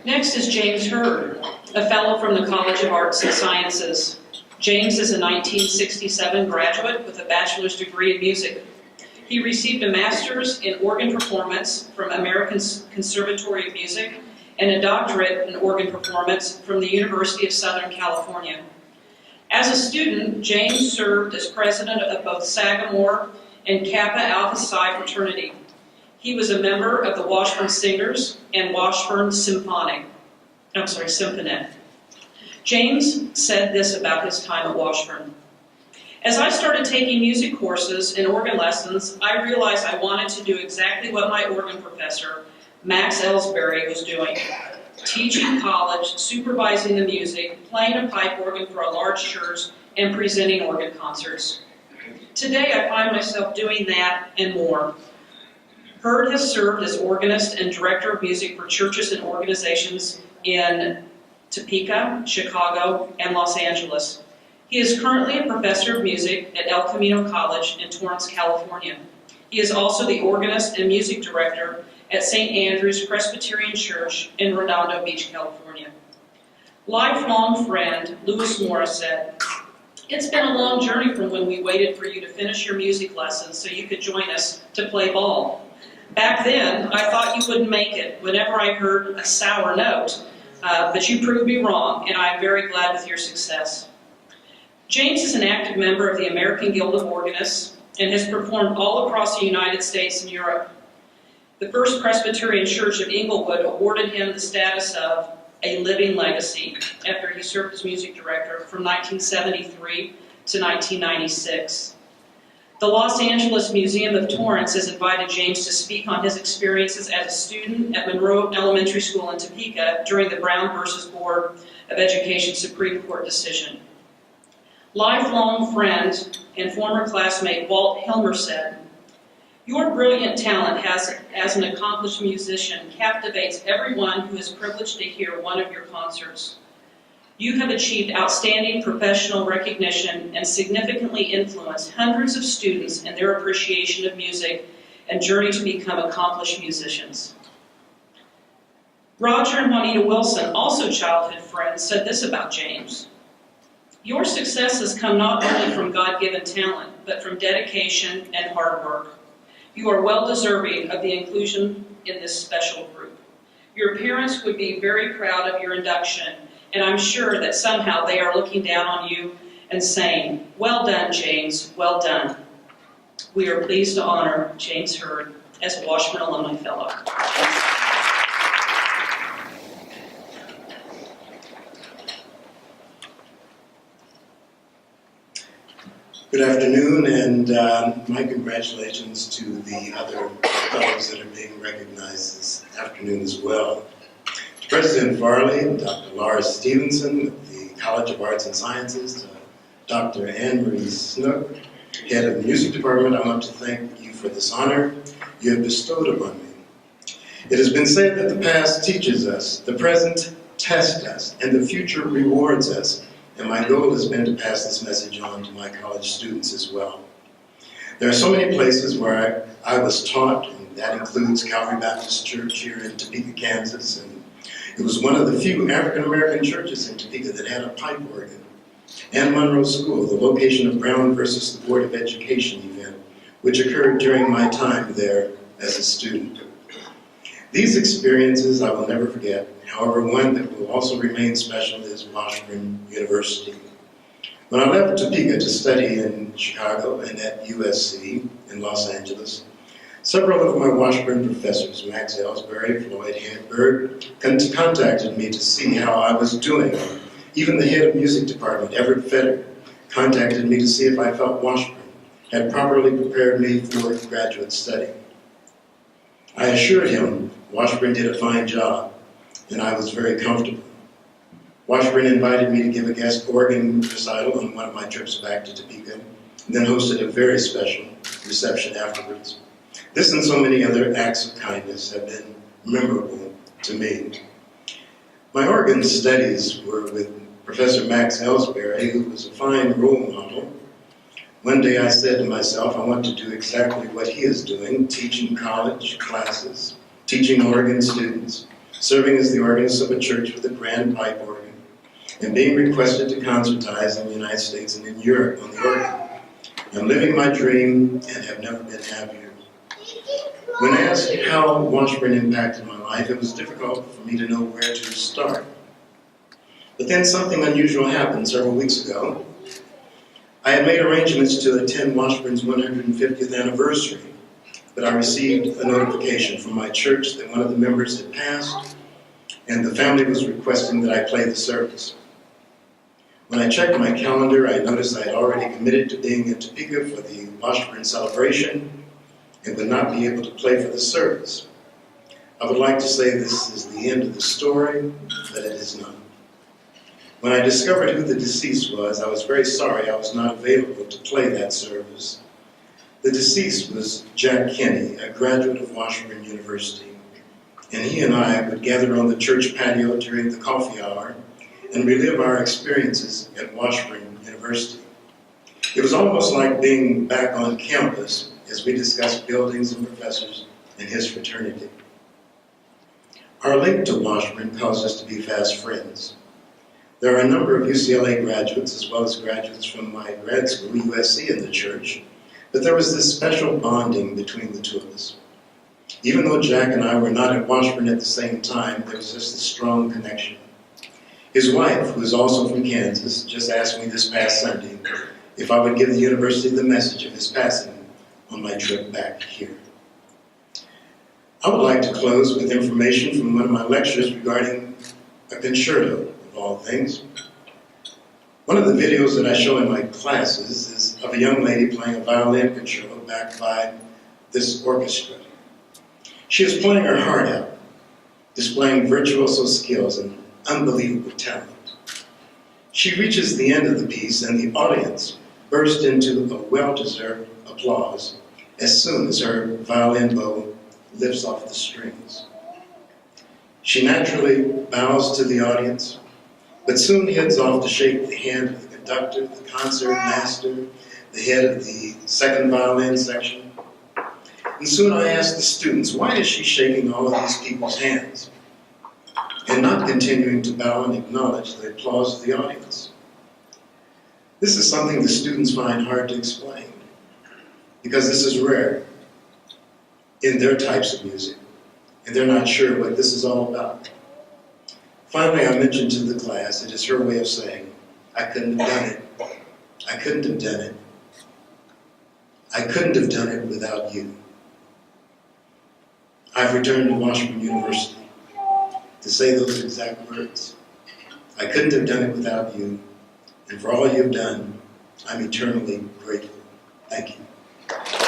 Next is James Hurd, a fellow from the College of Arts and Sciences. James is a 1967 graduate with a bachelor's degree in music. He received a master's in organ performance from American Conservatory of Music and a doctorate in organ performance from the University of Southern California. As a student, James served as president of both Sagamore and Kappa Alpha Psi fraternity. He was a member of the Washburn Singers and Washburn Symphony. James said this about his time at Washburn. As I started taking music courses and organ lessons, I realized I wanted to do exactly what my organ professor, Max Ellsbury, was doing. Teaching college, supervising the music, playing a pipe organ for a large church, and presenting organ concerts. Today I find myself doing that and more. Hurd has served as organist and director of music for churches and organizations in Topeka, Chicago, and Los Angeles. He is currently a professor of music at El Camino College in Torrance, California. He is also the organist and music director at St. Andrew's Presbyterian Church in Redondo Beach, California. Lifelong friend Lewis Morris said, "It's been a long journey from when we waited for you to finish your music lessons so you could join us to play ball. Back then, I thought you wouldn't make it whenever I heard a sour note, but you proved me wrong, and I'm very glad with your success." James is an active member of the American Guild of Organists and has performed all across the United States and Europe. The First Presbyterian Church of Inglewood awarded him the status of a living legacy after he served as music director from 1973 to 1996. The Los Angeles Museum of Torrance has invited James to speak on his experiences as a student at Monroe Elementary School in Topeka during the Brown versus Board of Education Supreme Court decision. Lifelong friend and former classmate Walt Hilmer said, "Your brilliant talent as an accomplished musician captivates everyone who is privileged to hear one of your concerts. You have achieved outstanding professional recognition and significantly influenced hundreds of students in their appreciation of music and journey to become accomplished musicians." Roger and Juanita Wilson, also childhood friends, said this about James. "Your success has come not only from God-given talent, but from dedication and hard work. You are well deserving of the inclusion in this special group. Your parents would be very proud of your induction, and I'm sure that somehow they are looking down on you and saying, 'Well done, James, well done.' We are pleased to honor James Hurd as a Washburn Alumni Fellow." Good afternoon, and my congratulations to the other fellows that are being recognized this afternoon as well. To President Farley and Dr. Laura Stevenson of the College of Arts and Sciences, to Dr. Anne-Marie Snook, head of the music department, I want to thank you for this honor you have bestowed upon me. It has been said that the past teaches us, the present tests us, and the future rewards us. And my goal has been to pass this message on to my college students as well. There are so many places where I was taught, and that includes Calvary Baptist Church here in Topeka, Kansas. And it was one of the few African-American churches in Topeka that had a pipe organ. And Monroe School, the location of Brown versus the Board of Education event, which occurred during my time there as a student. These experiences I will never forget. However, one that will also remain special is Washburn University. When I left Topeka to study in Chicago and at USC in Los Angeles, several of my Washburn professors, Max Ellsbury, Floyd Hurd, contacted me to see how I was doing. Even the head of music department, Everett Fetter, contacted me to see if I felt Washburn had properly prepared me for graduate study. I assured him Washburn did a fine job, and I was very comfortable. Washburn invited me to give a guest organ recital on one of my trips back to Topeka, and then hosted a very special reception afterwards. This and so many other acts of kindness have been memorable to me. My organ studies were with Professor Max Ellsbury, who was a fine role model. One day I said to myself, I want to do exactly what he is doing, teaching college classes, teaching organ students, serving as the organist of a church with a grand pipe organ, and being requested to concertize in the United States and in Europe on the organ. I'm living my dream and have never been happier. When asked how Washburn impacted my life, it was difficult for me to know where to start. But then something unusual happened several weeks ago. I had made arrangements to attend Washburn's 150th anniversary, but I received a notification from my church that one of the members had passed, and the family was requesting that I play the service. When I checked my calendar, I noticed I had already committed to being in Topeka for the Washburn celebration and would not be able to play for the service. I would like to say this is the end of the story, but it is not. When I discovered who the deceased was, I was very sorry I was not available to play that service. The deceased was Jack Kinney, a graduate of Washburn University, and he and I would gather on the church patio during the coffee hour and relive our experiences at Washburn University. It was almost like being back on campus as we discussed buildings and professors and his fraternity. Our link to Washburn caused us to be fast friends. There are a number of UCLA graduates as well as graduates from my grad school, USC, in the church, but there was this special bonding between the two of us. Even though Jack and I were not at Washburn at the same time, there was just a strong connection. His wife, who is also from Kansas, just asked me this past Sunday if I would give the university the message of his passing on my trip back here. I would like to close with information from one of my lectures regarding a concerto, of all things. One of the videos that I show in my classes is of a young lady playing a violin concerto backed by this orchestra. She is playing her heart out, displaying virtuoso skills and unbelievable talent. She reaches the end of the piece and the audience burst into a well-deserved applause as soon as her violin bow lifts off the strings. She naturally bows to the audience, but soon heads off to shake the hand of the conductor, the concert master, the head of the second violin section. And soon I ask the students, why is she shaking all of these people's hands and not continuing to bow and acknowledge the applause of the audience? This is something the students find hard to explain, because this is rare in their types of music, and they're not sure what this is all about. Finally, I mentioned to the class, it is her way of saying, I couldn't have done it. I couldn't have done it. I couldn't have done it without you. I've returned to Washburn University to say those exact words. I couldn't have done it without you, and for all you've done, I'm eternally grateful. Thank you.